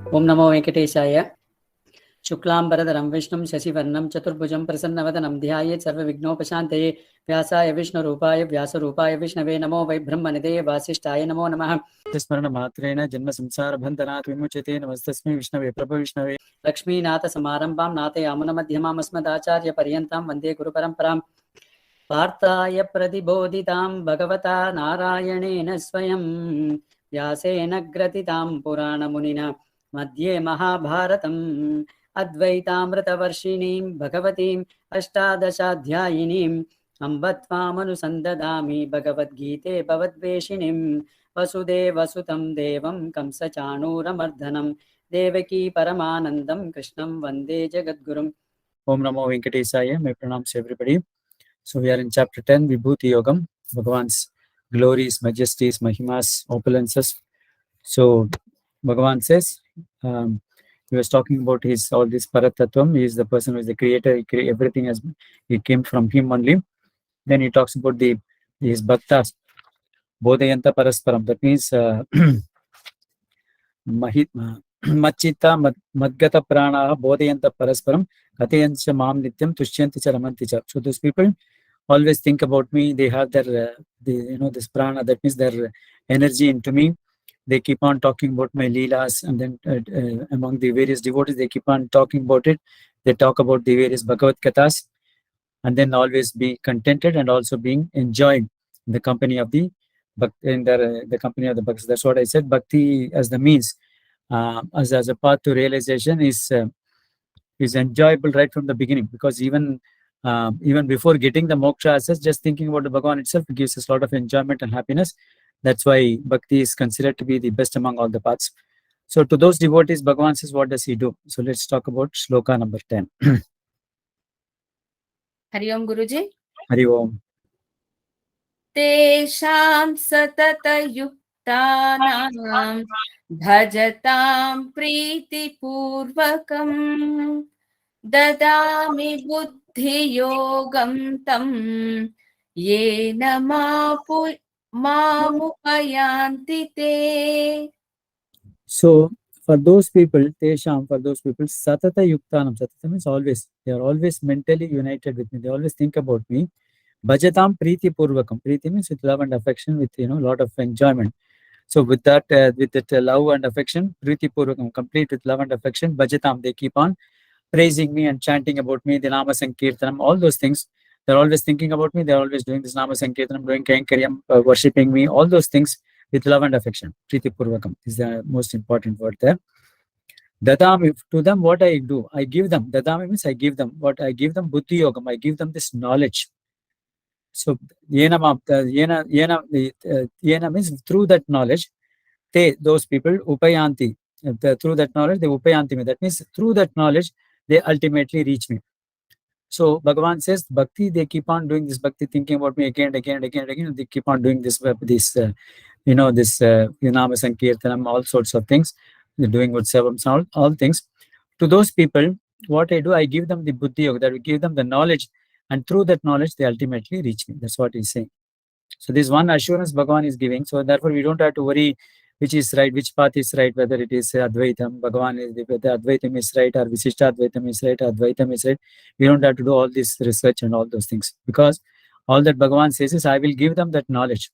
Om Namo Venkatesaya. Shuklambaradharam Vishnum Shasivarnam Chaturbhujam Prasannavathanam Dhyayet Sarva Vignopashanteye Vyasaya Vishnu Rupaya Vyasa Rupaya Vishnave Namo Vaibhrahmanideye Vasishtaya Namo Namaha. Tismarana Matrena Janma Samsara Bandhanat Vimuchate Namastasmi Vishnave Prabha Vishnave Lakshmi Nata Samarambam Nate Amana Madhyamam Asmadacharya Paryantam Vande Guru Paramparam Partaya Pradibodhitam Bhagavata Narayanena Swayam Vyasena Gratitam Purana Munina Madhye Mahabharatam Advaitamritavarshiniim Bhagavatim Ashtadashadhyayinim Ambatvamanusandatami Bhagavad Gite Bhavadveshinim Vasudeva Sutam Devam Kamsachanuramardanam Devaki Paramanandam Krishnam Vande Jagadgurum. Om Namo Venkatesaya. My pranams everybody. So we are in chapter 10, Vibhuti Yogam, Bhagavan's glories, majesties, mahimas, opulences. So Bhagavan says, he was talking about his all this Paratattvam. He is the person who is the creator. Everything he came from him only. Then he talks about his bhaktas, Bodhayanta Parasparam. That means Machita Madgata Prana Bodhayanta Parasparam Kathayancha Mam Nityam Tushyanti Cha Ramanti Cha. So those people always think about me. They have their this prana, that means their energy into me. They keep on talking about my leelas, and then among the various devotees, they keep on talking about it. They talk about the various Bhagavad Kathas, and then always be contented and also being enjoying the company of the company of the bhaktas. That's what I said. Bhakti as the means, as a path to realization is enjoyable right from the beginning, because even before getting the moksha access, just thinking about the Bhagavan itself gives us a lot of enjoyment and happiness. That's why Bhakti is considered to be the best among all the paths. So to those devotees, Bhagavan says, what does he do? So let's talk about Shloka number 10. Hari Om Guruji. Hari Om. Tesham satata yuktanam bhajatam priti purvakam dadami buddhi yogam tam yena mamupayanti te. So for those people, satata yuktanam, satata means always. They are always mentally united with me. They always think about me. Bhajatam priti purvakam. Priti means with love and affection, with lot of enjoyment. So with that love and affection, priti purvakam, complete with love and affection, bhajatam, they keep on praising me and chanting about me, the Nama Sankirtanam, all those things. They're always thinking about me. They're always doing this Nama Sankirtanam, doing Kainkaryam, worshipping me, all those things with love and affection. Priti purvakam is the most important word there. Dadami, to them what I do, I give them. Dadami means I give them. What I give them, buddhi yogam, I give them this knowledge. So yena means through that knowledge, those people upayanti. Through that knowledge, they upayanti me. That means through that knowledge, they ultimately reach me. So Bhagavan says, bhakti, they keep on doing this bhakti, thinking about me again and again and again and again. They keep on doing this Nama Sankirtanam, all sorts of things. They're doing Utsavams, all things. To those people, what I do, I give them the buddhi yoga, that we give them the knowledge, and through that knowledge, they ultimately reach me. That's what he's saying. So this one assurance Bhagavan is giving. So therefore, we don't have to worry which is right, which path is right, whether it is Advaitam, Bhagavan is whether Advaitam is right, or Visishta Advaitam is right, or Advaitam is right. We don't have to do all this research and all those things, because all that Bhagavan says is, I will give them that knowledge.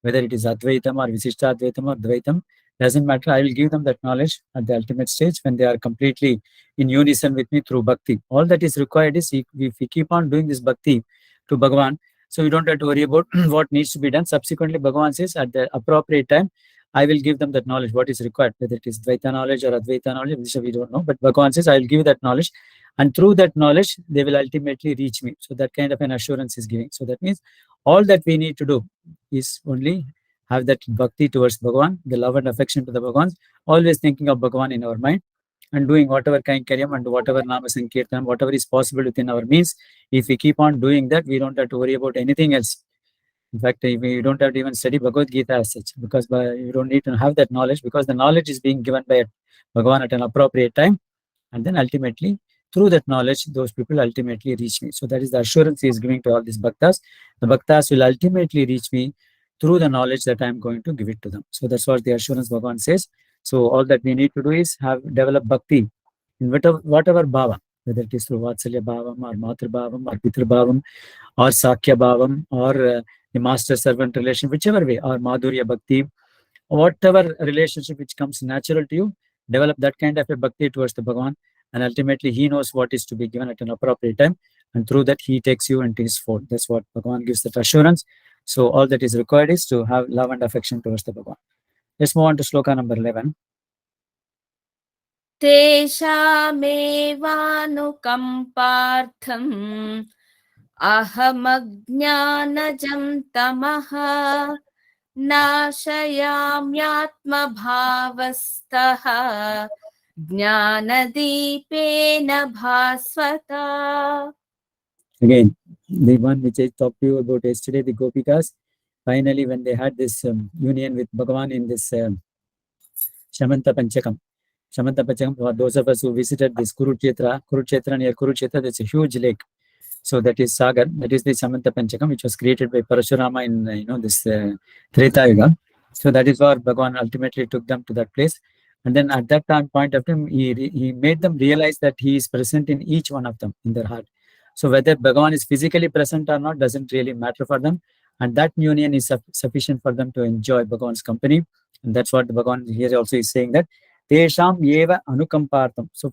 Whether it is Advaitam or Visishta Advaitam or Dvaitam, doesn't matter. I will give them that knowledge at the ultimate stage when they are completely in unison with me through bhakti. All that is required is if we keep on doing this bhakti to Bhagavan, so we don't have to worry about what needs to be done. Subsequently, Bhagavan says at the appropriate time, I will give them that knowledge, what is required, whether it is Dvaita knowledge or Advaita knowledge, which we don't know. But Bhagavan says, I will give that knowledge, and through that knowledge, they will ultimately reach me. So that kind of an assurance is giving. So that means all that we need to do is only have that bhakti towards Bhagavan, the love and affection to the Bhagavan, always thinking of Bhagavan in our mind, and doing whatever Kainkaryam and whatever Nama Sankirtanam, whatever is possible within our means. If we keep on doing that, we don't have to worry about anything else. In fact, we don't have to even study Bhagavad Gita as such, because you don't need to have that knowledge, because the knowledge is being given by Bhagavan at an appropriate time, and then ultimately, through that knowledge, those people ultimately reach me. So that is the assurance he is giving to all these bhaktas. The bhaktas will ultimately reach me through the knowledge that I am going to give it to them. So that's what the assurance Bhagavan says. So all that we need to do is develop bhakti in whatever bhava, whether it is through Vatsalya Bhavam or Matru Bhavam or Pitru Bhavam or Sakya Bhavam or the master-servant relation, whichever way, or Madhurya Bhakti, whatever relationship which comes natural to you, develop that kind of a bhakti towards the Bhagavan, and ultimately he knows what is to be given at an appropriate time, and through that he takes you into his fold. That's what Bhagavan gives that assurance. So all that is required is to have love and affection towards the Bhagavan. Let's move on to sloka number 11. तेषामेवानुकम्पार्थम् अहमज्ञानजं तमः नाशयाम्यात्मभावस्थः ज्ञानदीपेन भास्वता. Again, the one which I talked to you about yesterday, the Gopikas, finally when they had this union with Bhagavan in this Shamanta Panchakam. Shamanta Panchakam, for those of us who visited this Kurukshetra near Kurukshetra, that's a huge lake. So that is Sagar, that is the Samanta Panchakam, which was created by Parashurama in this Treta Yuga. So that is where Bhagavan ultimately took them to that place. And then at that time point of time, he made them realize that he is present in each one of them in their heart. So whether Bhagavan is physically present or not doesn't really matter for them. And that union is sufficient for them to enjoy Bhagavan's company. And that's what Bhagavan here also is saying, that Tesham Yeva Anukampartam. So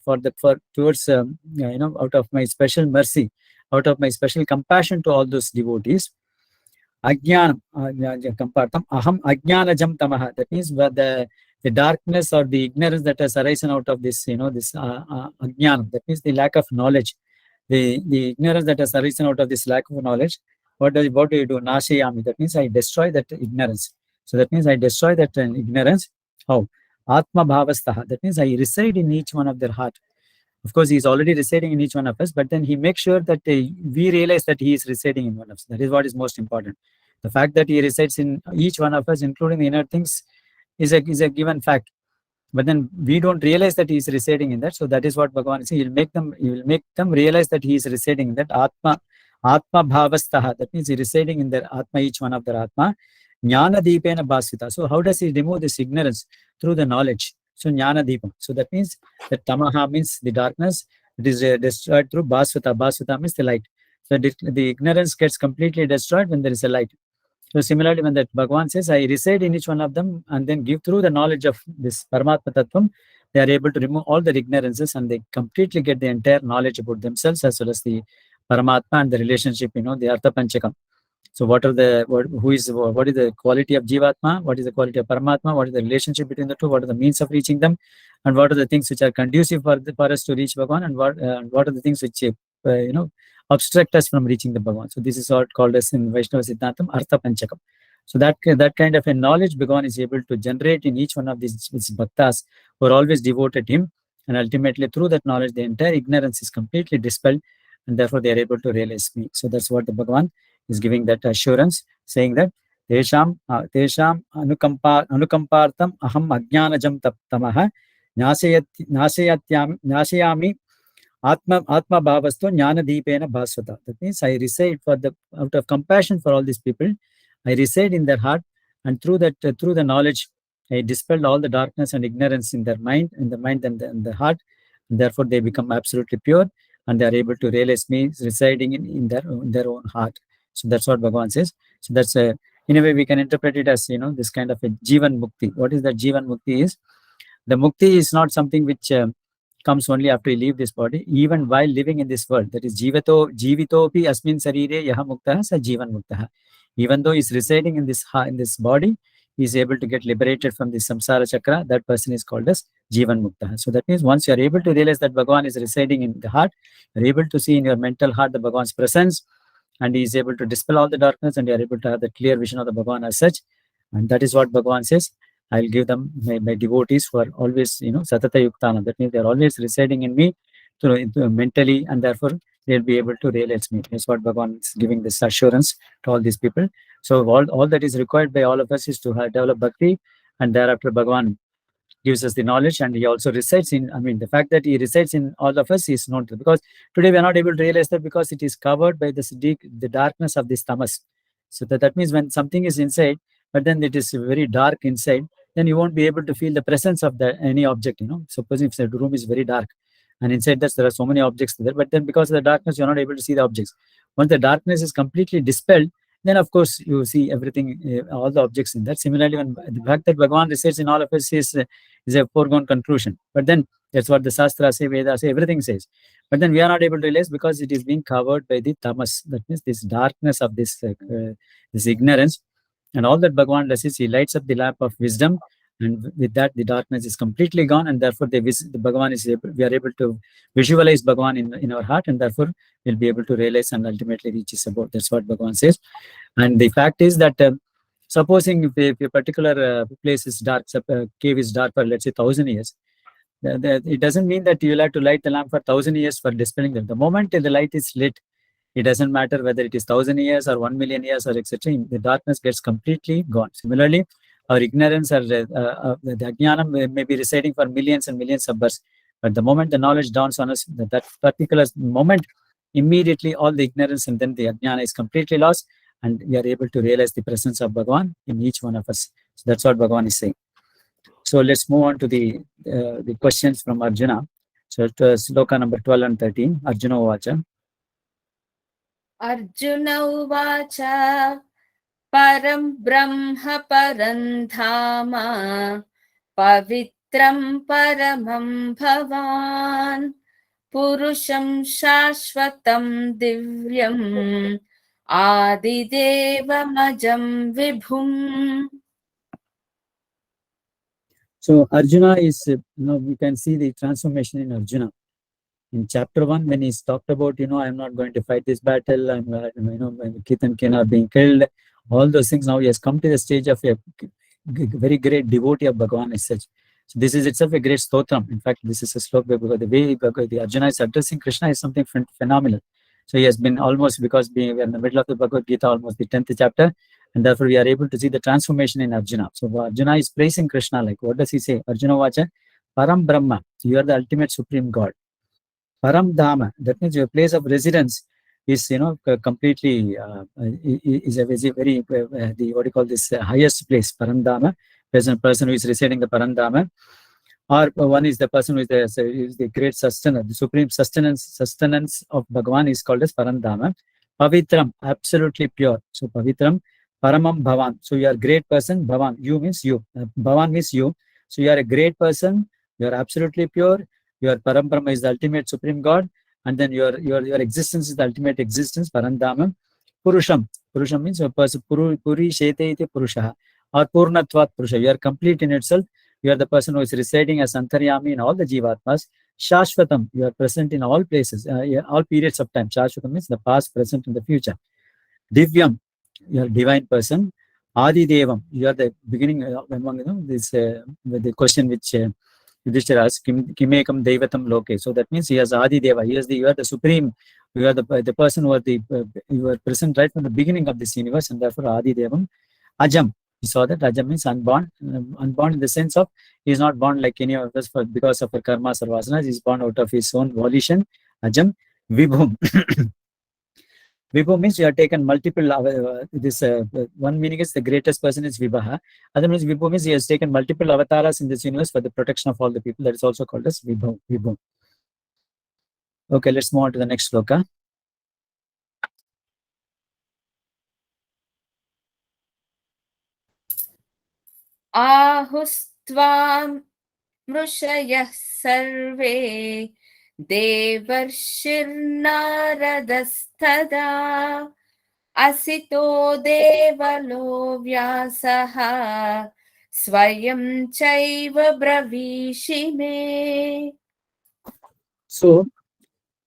towards out of my special mercy, out of my special compassion to all those devotees, Ajnanam Kampartam, Aham Ajnanajam Tamaha. That means the darkness or the ignorance that has arisen out of this, this Ajnanam. That means the lack of knowledge. The ignorance that has arisen out of this lack of knowledge. What do you do? Nashayami. That means I destroy that ignorance. So that means I destroy that ignorance. How? Atma Bhavastaha. That means I reside in each one of their heart. Of course, he is already residing in each one of us, but then he makes sure that we realize that he is residing in one of us. That is what is most important. The fact that he resides in each one of us, including the inner things, is a given fact. But then we don't realize that he is residing in that. So that is what Bhagavan is saying. He will make them realize that he is residing in that Atma Bhavastaha. That means he is residing in their Atma, each one of their Atma. Jnana Deepena Bhasvita. So how does he remove this ignorance? Through the knowledge. So Jnana Deepam. So that means that Tamaha means the darkness. It is destroyed through Bhasvata. Bhasvata means the light. So the ignorance gets completely destroyed when there is a light. So similarly, when that Bhagavan says, I reside in each one of them and then give through the knowledge of this Paramatma Tattvam, they are able to remove all their ignorances and they completely get the entire knowledge about themselves as well as the Paramatma and the relationship, the Artha Panchakam. So what is the quality of Jivatma? What is the quality of Paramatma? What is the relationship between the two? What are the means of reaching them? And what are the things which are conducive for us to reach Bhagavan? And what are the things which obstruct us from reaching the Bhagavan? So this is what called as in Vaishnava Siddhantam Artha Panchakam. So that kind of a knowledge Bhagavan is able to generate in each one of these bhaktas who are always devoted to him, and ultimately through that knowledge the entire ignorance is completely dispelled, and therefore they are able to realize me. So that's what the Bhagavan is giving that assurance, saying that Tesham anukampartam aham ajnanajam tamaha nashayami Atma Bhavasto Jnana Deepena Bhasvata. That means I reside out of compassion for all these people. I reside in their heart, and through the knowledge, I dispelled all the darkness and ignorance in their mind, and the heart, and therefore they become absolutely pure, and they are able to realize me residing in their own heart. So that's what Bhagavan says. So that's in a way we can interpret it as this kind of a Jivan Mukti. What is that Jivan Mukti is? The Mukti is not something which comes only after you leave this body, even while living in this world. That is jivitopi asmin sarire yaha muktaha sa jivan muktaha. Even though he is residing in this body, he is able to get liberated from the samsara chakra. That person is called as jivan muktaha. So that means once you are able to realize that Bhagavan is residing in the heart, you are able to see in your mental heart the Bhagavan's presence, and he is able to dispel all the darkness, and you are able to have the clear vision of the Bhagavan as such. And that is what Bhagavan says. I'll give them my devotees who are always, satata yuktana. That means they are always residing in me mentally, and therefore they'll be able to realize me. That's what Bhagavan is giving this assurance to all these people. So all that is required by all of us is to develop bhakti, and thereafter Bhagavan gives us the knowledge, and he also resides in, the fact that he resides in all of us is known to, because today we are not able to realize that because it is covered by the darkness of this tamas. So that means when something is inside, but then it is very dark inside, then you won't be able to feel the presence of any object. Suppose if the room is very dark, and inside that there are so many objects there, but then because of the darkness, you're not able to see the objects. Once the darkness is completely dispelled, then of course you see everything, all the objects in that. Similarly, when the fact that Bhagavan resides in all of us is a foregone conclusion. But then that's what the Shastra say, Vedas say, everything says. But then we are not able to realize because it is being covered by the tamas. That means this darkness of this ignorance. And all that Bhagavan does is he lights up the lamp of wisdom, and with that the darkness is completely gone, and therefore the Bhagavan is able, we are able to visualize Bhagavan in our heart, and therefore we'll be able to realize and ultimately reach his abode. That's what Bhagavan says. And the fact is that supposing if a particular place is dark, cave is dark for let's say 1,000 years, it doesn't mean that you'll have to light the lamp for 1,000 years for dispelling them. The moment the light is lit, it doesn't matter whether it is 1,000 years or 1,000,000 years or etc. The darkness gets completely gone. Similarly, our ignorance or the ajnanam may be residing for millions and millions of births, but the moment the knowledge dawns on us, that particular moment, immediately all the ignorance and then the ajnana is completely lost, and we are able to realize the presence of Bhagavan in each one of us. So that's what Bhagavan is saying. So let's move on to the questions from Arjuna. So sloka number 12 and 13. Arjuna Uvacha. Arjuna Uvacha Param Brahma Parandhama Pavitram Paramam Bhavan Purusham Shashvatam Divyam Adidevam Vibhum. So Arjuna is, we can see the transformation in Arjuna. In chapter 1, when he's talked about, I'm not going to fight this battle, Kith and Kin are being killed, all those things, now he has come to the stage of a very great devotee of Bhagavan as such. So this is itself a great stotram. In fact, this is a sloka because the way the Arjuna is addressing Krishna is something phenomenal. So he has been almost, because we are in the middle of the Bhagavad Gita, almost the 10th chapter, and therefore we are able to see the transformation in Arjuna. So Arjuna is praising Krishna, like what does he say? Arjuna Vacha, Param Brahma, you are the ultimate supreme God. Param Dhama, that means your place of residence is, completely, is a very, what do you call this, highest place, Param Dhama. There's a person who is residing the Param Dhama, or one is the person who is the great sustainer, the supreme sustenance of Bhagavan is called as Param Dhama. Pavitram, absolutely pure. So Pavitram, Paramam Bhavan. So you are a great person, Bhavan, you means you. Bhavan means you. So you are a great person, you are absolutely pure. Your Parambrahma is the ultimate supreme God, and then your existence is the ultimate existence, Parandhama. Purusham. Purusham means a person, Puri Shete iti Purushaha, or Purnatvat Purusha. You are complete in itself. You are the person who is residing as Antaryami in all the Jivatmas. Shashvatam, you are present in all places, all periods of time. Shashvatam means the past, present, and the future. Divyam, you are a divine person. Adi Devam, you are the beginning among this the question which Yudhishthira asks, Kimekam Devatam Loke. So that means he has Adi Deva. You are the supreme. You are the person who are you are present right from the beginning of this universe, and therefore Adi Devam. Ajam. We saw that Ajam means unborn. Unborn in the sense of he is not born like any of us because of our karmas or vasanas. He is born out of his own volition. Ajam. Vibhum. Vibhu means you have taken multiple, one meaning is the greatest person is Vibhaha. Other means Vibhu means he has taken multiple avatars in this universe for the protection of all the people. That is also called as Vibhu. Okay, let's move on to the next sloka. Ahustvam Mrushayah Sarve Devarshirnaradastada Asito Devalo Vyasaha Swayam Chaiva Bravishime. So,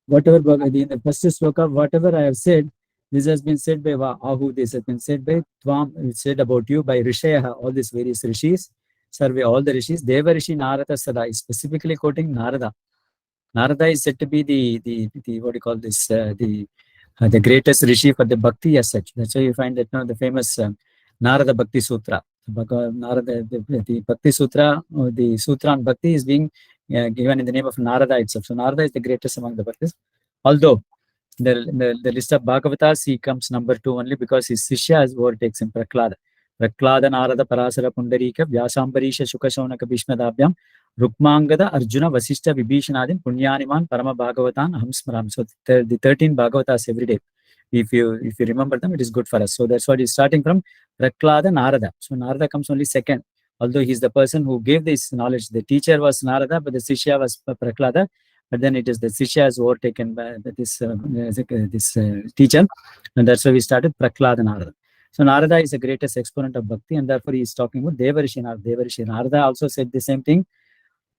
whatever in the first sloka, whatever I have said, this has been said by Ahu, this has been said by Tvam, it's said about you by Rishayaha, all these various rishis, survey all the rishis. Deva Rishi Narada Sada is specifically quoting Narada. Narada is said to be the what do you call this, the greatest rishi for the bhakti as such. That's why you find that the famous Narada Bhakti Sutra. Narada, the Bhakti Sutra, the Sutra on Bhakti is being given in the name of Narada itself. So Narada is the greatest among the Bhaktis. Although the list of Bhagavatas, he comes number 2 only because his Sishya overtakes him, Prahlada. Praklada Narada Parasara Pundarika Vyasambarisha Shukashaunaka Bhishmadabhyam Rukmangada Arjuna Vasishta Vibhishanadim Punyaniman Parama Bhagavatan Aham Smaram. So the 13 Bhagavatas every day. If you remember them, it is good for us. So that's what is starting from Praklada Narada. So Narada comes only second. Although he is the person who gave this knowledge. The teacher was Narada, but the Sishya was Praklada. But then it is the Sishya is overtaken by this teacher. And that's why we started Praklada Narada. So Narada is the greatest exponent of Bhakti, and therefore he is talking about Devarishi Narada. Devarishi Narada also said the same thing.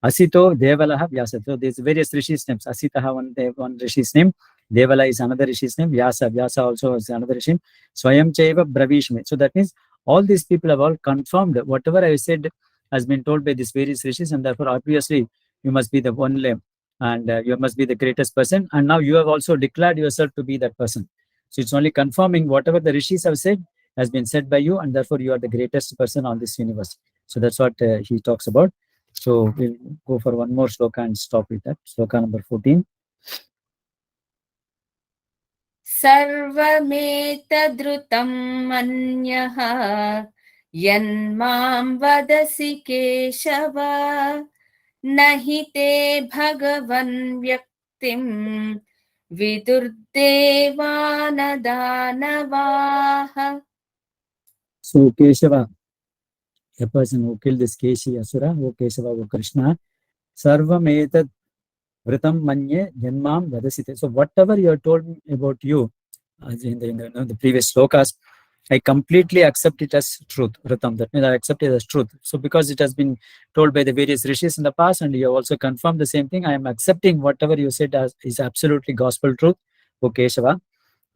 Asito Devalaha Vyasa. So there's various rishis names. Asitaha one rishi's name. Devala is another rishi's name. Vyasa also is another rishi. Swayam Chaiva Bravishme. So that means all these people have all confirmed whatever I said has been told by these various rishis, and therefore obviously you must be the one lamb, and you must be the greatest person. And now you have also declared yourself to be that person. So it's only confirming whatever the rishis have said has been said by you, and therefore you are the greatest person on this universe. So that's what he talks about. So we'll go for one more sloka and stop with that. Sloka number 14. सर्वमेतद्रुतं मन्यः यन्मां वदसि केशव न हि ते भगवन् व्यक्तिं विदुर्देवानदानवाः. So Keshava, a person who killed this Keshi Asura, O Keshava, O Krishna, Sarvam etad vritam manye janmam vadasite. So whatever you have told me about you, as in the previous slokas, I completely accept it as truth. Vritam, that means I accept it as truth. So because it has been told by the various rishis in the past, and you have also confirmed the same thing, I am accepting whatever you said as is absolutely gospel truth, O Keshava.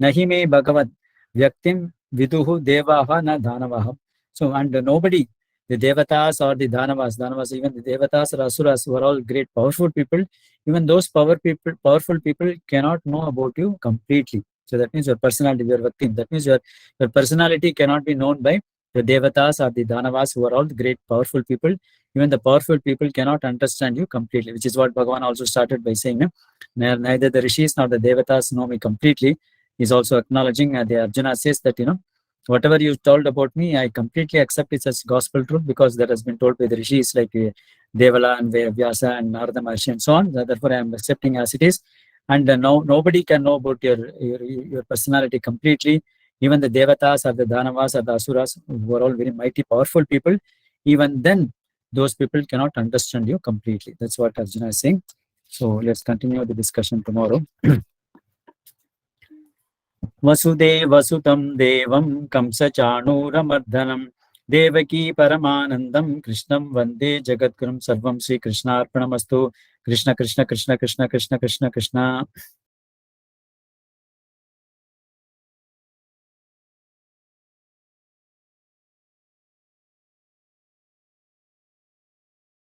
Nahi me Bhagavad Vyaktim Viduhu Devaha na Dhanavaha. So, and nobody, the Devatas or the Dhanavas, even the Devatas or Asuras, who are all great, powerful people, even those powerful people cannot know about you completely. So that means your personality, your Vyaktim, that means your personality cannot be known by the Devatas or the Dhanavas, who are all the great, powerful people. Even the powerful people cannot understand you completely, which is what Bhagavan also started by saying, neither the Rishis nor the Devatas know me completely. He's also acknowledging, the Arjuna says that, whatever you told about me, I completely accept it as gospel truth, because that has been told by the rishis like Devala and Vyasa and Narada Maharshi and so on. Therefore, I am accepting as it is. And nobody can know about your personality completely. Even the Devatas or the Dhanavas or the Asuras, who are all very mighty, powerful people, even then, those people cannot understand you completely. That's what Arjuna is saying. So let's continue the discussion tomorrow. Vasudevasutam devam kamsachanooramardhanam devaki paramanandam krishnam vande jagadgurum sarvam. Sri Krishna arpanamastu. Krishna Krishna Krishna Krishna Krishna Krishna Krishna.